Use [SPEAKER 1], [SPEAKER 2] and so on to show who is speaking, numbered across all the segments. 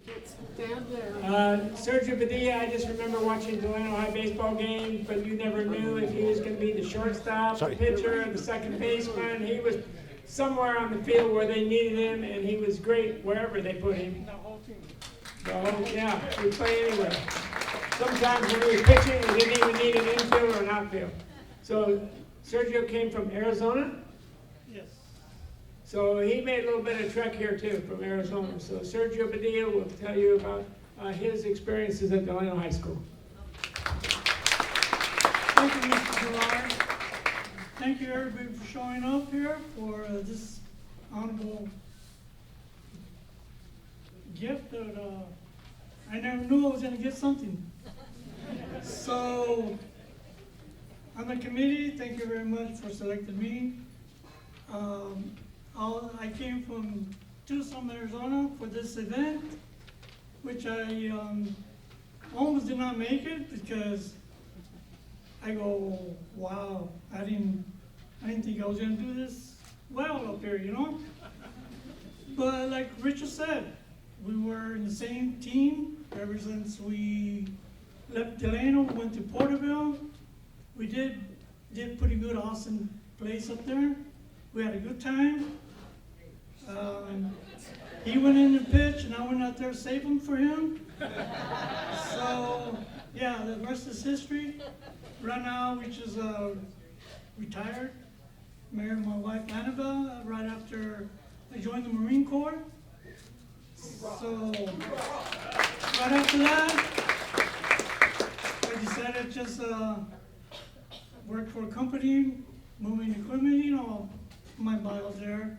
[SPEAKER 1] Stand there.
[SPEAKER 2] Sergio Badilla, I just remember watching Delano High baseball games, but you never knew if he was going to be the shortstop, the pitcher, the second baseman. He was somewhere on the field where they needed him, and he was great wherever they put him. So, yeah, he would play anywhere. Sometimes when he was pitching, we didn't even need an infield or an outfield. So, Sergio came from Arizona?
[SPEAKER 3] Yes.
[SPEAKER 2] So he made a little bit of trek here too from Arizona. So Sergio Badilla will tell you about his experiences at Delano High School.
[SPEAKER 3] Thank you, Mr. Duran. Thank you, everybody, for showing up here for this honorable gift that I never knew I was going to get something. So, on the committee, thank you very much for selecting me. I came from Tucson, Arizona for this event, which I almost did not make it because I go, wow, I didn't think I was gonna do this well up here, you know? But like Richard said, we were in the same team ever since we left Delano, went to Porterville. We did pretty good, awesome place up there. We had a good time. He went in the pitch, and I went out there to save him for him. So, yeah, the rest is history. Right now, we just retired. Married my wife, Annabelle, right after I joined the Marine Corps. So, right after that, I decided to just work for a company, moving equipment, you know, my bio's there.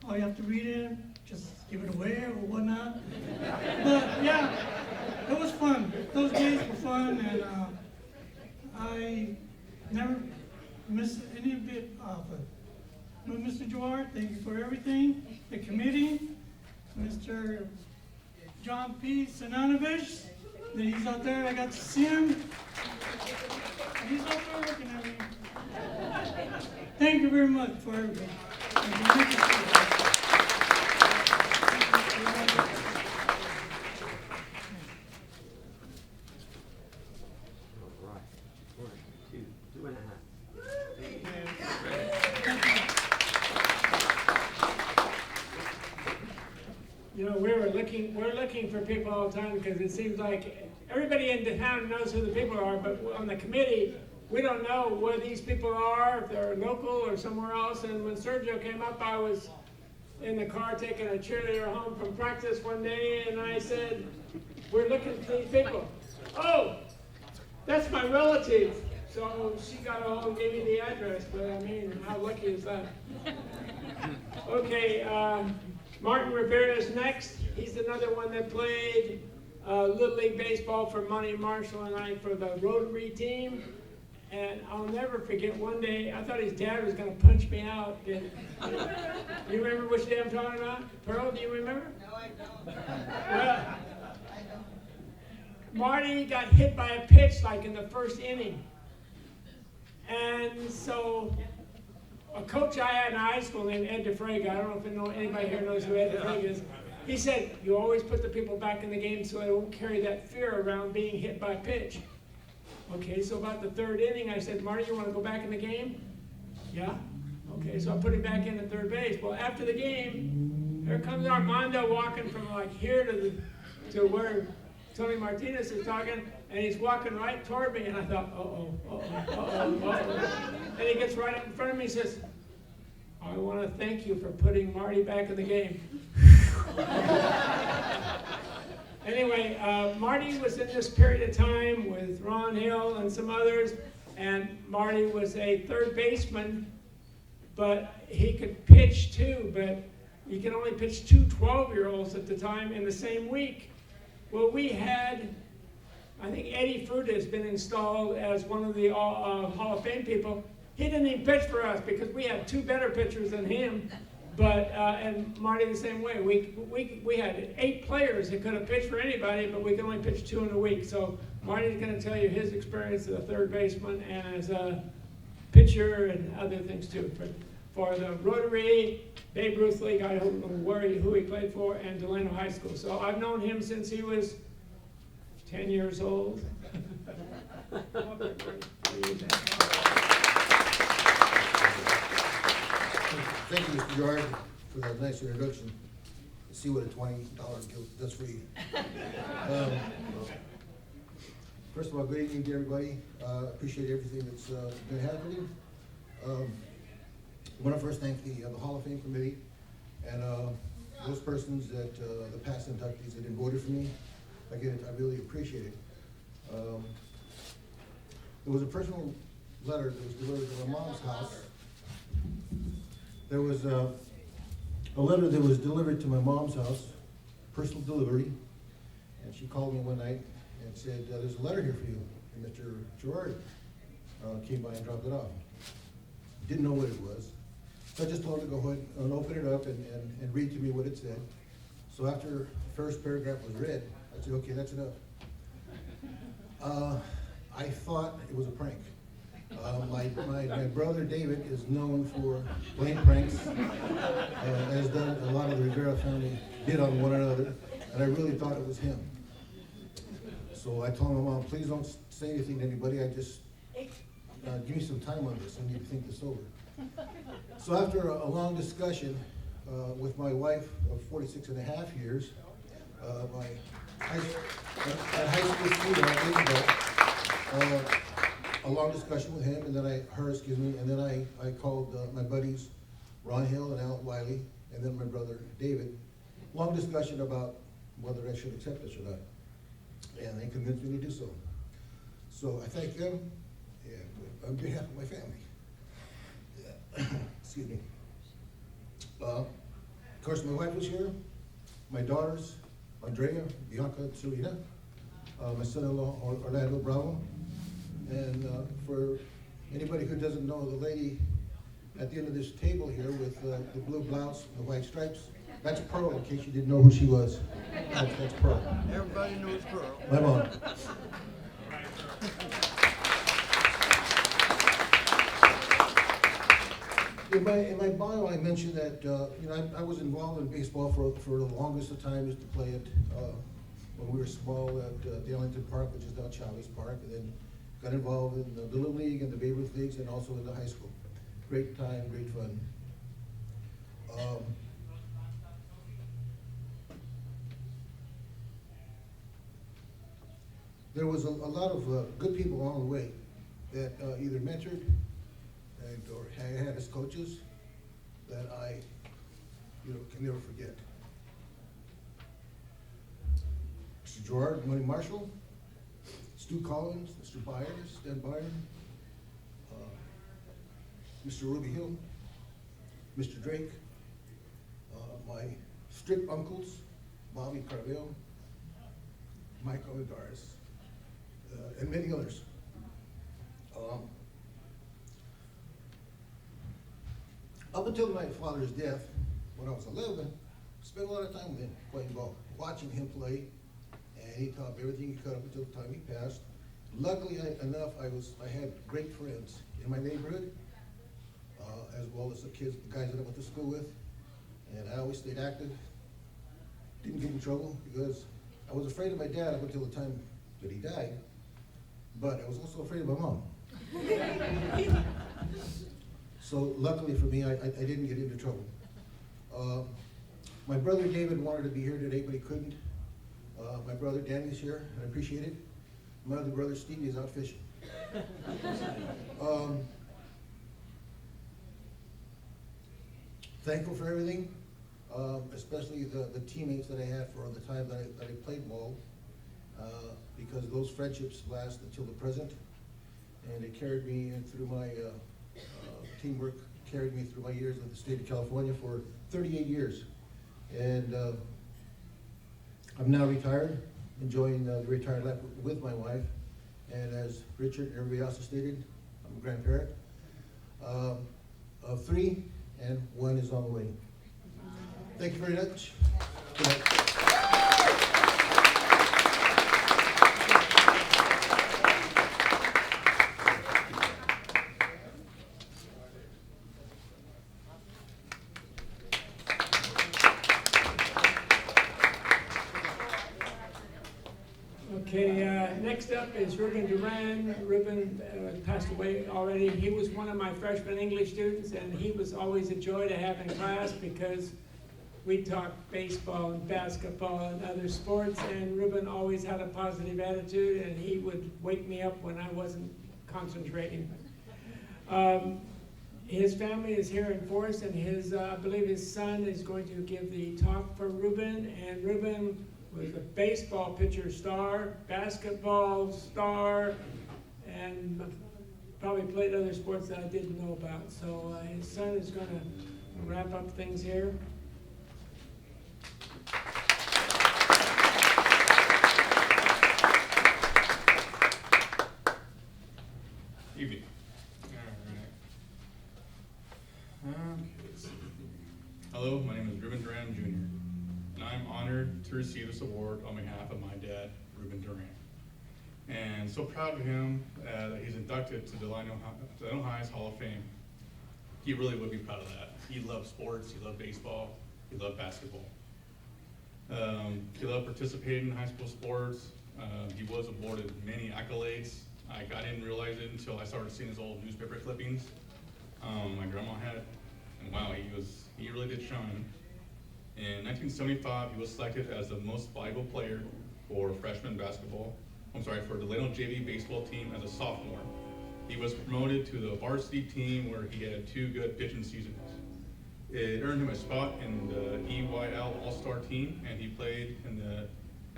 [SPEAKER 3] All you have to read it, just give it away or whatnot. But yeah, it was fun. Those days were fun, and I never missed any bit of it. But Mr. Gerard, thank you for everything. The committee, Mr. John P. Sinanovich, he's out there, I got to see him. He's out there looking at me. Thank you very much for everything. Thank you.
[SPEAKER 2] You know, we're looking for people all the time because it seems like everybody in the town knows who the people are, but on the committee, we don't know where these people are, if they're local or somewhere else. And when Sergio came up, I was in the car taking a cheerleader home from practice one day, and I said, we're looking for these people. Oh, that's my relative. So she got a hold and gave me the address, but I mean, how lucky is that? Okay, Martin Rivera is next. He's another one that played Little League Baseball for Monty Marshall and I for the Rotary team. And I'll never forget one day, I thought his dad was going to punch me out. You remember which day I'm talking about? Pearl, do you remember?
[SPEAKER 4] No, I don't.
[SPEAKER 2] Well, Marty got hit by a pitch like in the first inning. And so a coach I had in high school named Ed DeFraga, I don't know if anybody here knows who Ed DeFraga is, he said, you always put the people back in the game so they won't carry that fear around being hit by a pitch. Okay, so about the third inning, I said, Marty, you want to go back in the game? Yeah? Okay, so I put him back in at third base. Well, after the game, here comes Armando walking from like here to where Tony Martinez is talking, and he's walking right toward me, and I thought, uh-oh. And he gets right up in front of me and says, I want to thank you for putting Marty back in the game. Anyway, Marty was in this period of time with Ron Hill and some others, and Marty was a third baseman, but he could pitch too, but you can only pitch two 12-year-olds at the time in the same week. Well, we had, I think Eddie Fruta has been installed as one of the Hall of Fame people. He didn't even pitch for us because we had two better pitchers than him. But, and Marty the same way. We had 8 players that could have pitched for anybody, but we could only pitch 2 in a week. So Marty's going to tell you his experience as a third baseman and as a pitcher and other things too. For the Rotary, Babe Ruth League, I don't know who he played for, and Delano High School. So I've known him since he was 10 years old.
[SPEAKER 1] Thank you, Mr. Gerard, for that nice introduction. Let's see what a $20 gift does for you. First of all, good evening to everybody. Appreciate everything that's been happening. I want to first thank the Hall of Fame Committee and those persons that, the past inductees that voted for me. Again, I really appreciate it. There was a personal letter that was delivered to my mom's house. There was a letter that was delivered to my mom's house, personal delivery, and she called me one night and said, there's a letter here for you. And Mr. Gerard came by and dropped it off. Didn't know what it was. So I just told her to go ahead and open it up and read to me what it said. So after the first paragraph was read, I said, okay, that's enough. I thought it was a prank. My brother David is known for playing pranks, as done a lot of the Rivera family did on one another, and I really thought it was him. So I told my mom, please don't say anything to anybody, I just, give me some time on this, I need to think this over. So after a long discussion with my wife of 46 and a half years, my high school sweetheart, a long discussion with him, and then and then I called my buddies, Ron Hill and Al Wiley, and then my brother David. Long discussion about whether I should accept this or not, and they convinced me to do so. So I thank them, and on behalf of my family. Excuse me. Of course, my wife was here, my daughters, Andrea, Bianca, and Serena, my son-in-law, Orlando Bravo. And for anybody who doesn't know, the lady at the end of this table here with the blue blouse and the white stripes, that's Pearl, in case you didn't know who she was. That's Pearl.
[SPEAKER 4] Everybody knows Pearl.
[SPEAKER 1] My mom. In my bio, I mentioned that I was involved in baseball for the longest of time. Used to play it when we were small at the Ellington Park, which is now Chavez Park, and then got involved in the Little League and the Babe Ruth Leagues, and also in the high school. Great time, great fun. There was a lot of good people along the way that either mentored or had as coaches that I can never forget. Mr. Gerard, Money Marshall, Stu Collins, Mr. Byers, Stan Byron, Mr. Ruby Hill, Mr. Drake, my strict uncles, Bobby Carville, Mike Oligares, and many others. Up until my father's death, when I was 11, I spent a lot of time with him playing ball, watching him play, and he taught me everything he could up until the time he passed. Luckily enough, I had great friends in my neighborhood, as well as the guys that I went to school with, and I always stayed active. Didn't get in trouble because I was afraid of my dad up until the time that he died, but I was also afraid of my mom. So luckily for me, I didn't get into trouble. My brother David wanted to be here today, but he couldn't. My brother Danny's here, and I appreciate it. My other brother Stevie is out fishing. Thankful for everything, especially the teammates that I had for the time that I played ball, because those friendships last until the present, and it carried me through my teamwork, carried me through my years in the state of California for 38 years. And I'm now retired, enjoying the retired life with my wife. And as Richard and everybody else has stated, I'm a grandparent of 3, and 1 is on the way. Thank you very much. Good night.
[SPEAKER 2] next up is Ruben Duran. Ruben passed away already. He was one of my freshman English students, and he was always a joy to have in class because we talked baseball and basketball and other sports, and Ruben always had a positive attitude, and he would wake me up when I wasn't concentrating. His family is here in Forest, and I believe his son is going to give the talk for Ruben, and Ruben was a baseball pitcher star, basketball star, and probably played other sports that I didn't know about. So his son is going to wrap up things here.
[SPEAKER 4] Evening. All right. Hello, my name is Ruben Duran Jr., and I'm honored to receive this award on behalf of my dad, Ruben Duran. And so proud of him that he's inducted to Delano High's Hall of Fame. He really would be proud of that. He loved sports, he loved baseball, he loved basketball. He loved participating in high school sports. He was awarded many accolades. I didn't realize it until I started seeing his old newspaper clippings my grandma had, and wow, he really did shine. In 1975, he was selected as the most valuable player for freshman basketball. For Delano JV baseball team as a sophomore. He was promoted to the varsity team where he had 2 good pitching seasons. It earned him a spot in the EYL All-Star team, and he played in the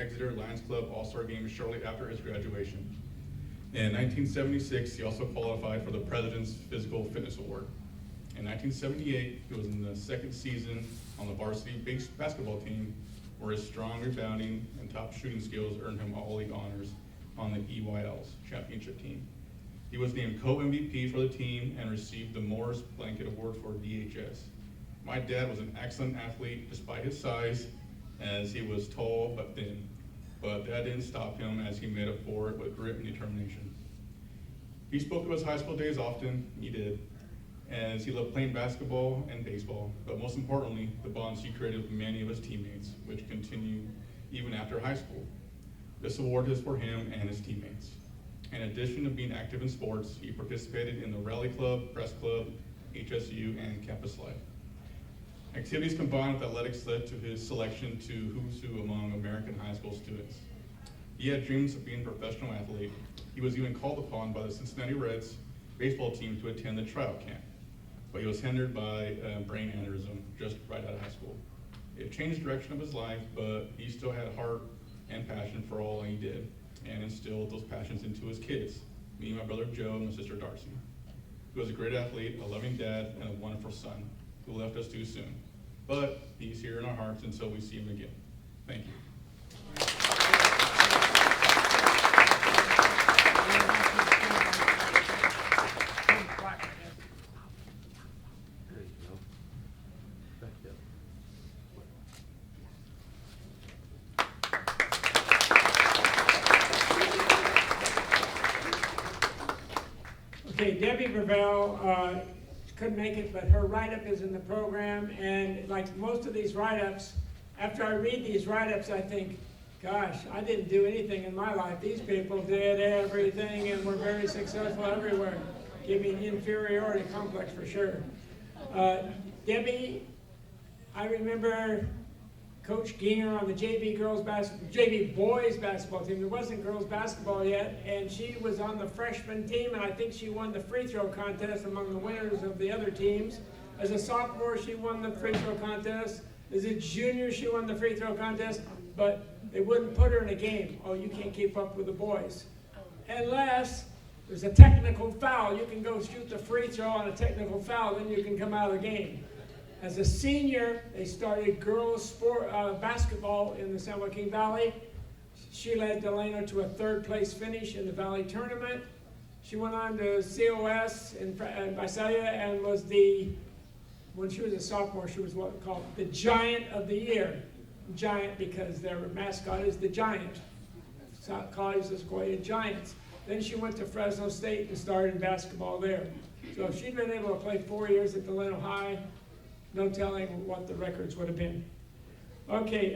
[SPEAKER 4] Exeter Lions Club All-Star game shortly after his graduation. In 1976, he also qualified for the President's Physical Fitness Award. In 1978, he was in the 2nd season on the varsity basketball team, where his strong rebounding and top shooting skills earned him all-league honors on the EYL's championship team. He was named co-MVP for the team and received the Morris Blanket Award for DHS. My dad was an excellent athlete despite his size, as he was tall but thin. But that didn't stop him, as he made up for it with grit and determination. He spoke of his high school days often, he did, as he loved playing basketball and baseball, but most importantly, the bonds he created with many of his teammates, which continue even after high school. This award is for him and his teammates. In addition to being active in sports, he participated in the Rally Club, Press Club, HSU, and campus life. Activities combined with athletics led to his selection to who's who among American high school students. He had dreams of being a professional athlete. He was even called upon by the Cincinnati Reds baseball team to attend the tryout camp, but he was hindered by brain aneurysm just right out of high school. It changed the direction of his life, but he still had heart and passion for all he did, and instilled those passions into his kids, me, my brother Joe, and my sister Darcy. He was a great athlete, a loving dad, and a wonderful son who left us too soon. But he's here in our hearts until we see him again. Thank you.
[SPEAKER 2] Okay, Debbie Beruel couldn't make it, but her write-up is in the program, and like most of these write-ups, after I read these write-ups, I think, gosh, I didn't do anything in my life. These people did everything and were very successful everywhere. Give me an inferiority complex for sure. Debbie, I remember Coach Giener on the JV boys basketball team. There wasn't girls basketball yet, and she was on the freshman team, and I think she won the free throw contest among the winners of the other teams. As a sophomore, she won the free throw contest. As a junior, she won the free throw contest, but they wouldn't put her in a game. Oh, you can't keep up with the boys. Unless there's a technical foul. You can go shoot the free throw on a technical foul, then you can come out of the game. As a senior, they started girls basketball in the San Joaquin Valley. She led Delano to a 3rd place finish in the Valley tournament. She went on to COS in Visalia and was when she was a sophomore, she was what called the Giant of the Year. Giant because their mascot is the Giant. College Sequoia Giants. Then she went to Fresno State and started basketball there. So if she'd been able to play 4 years at Delano High, no telling what the records would have been. Okay.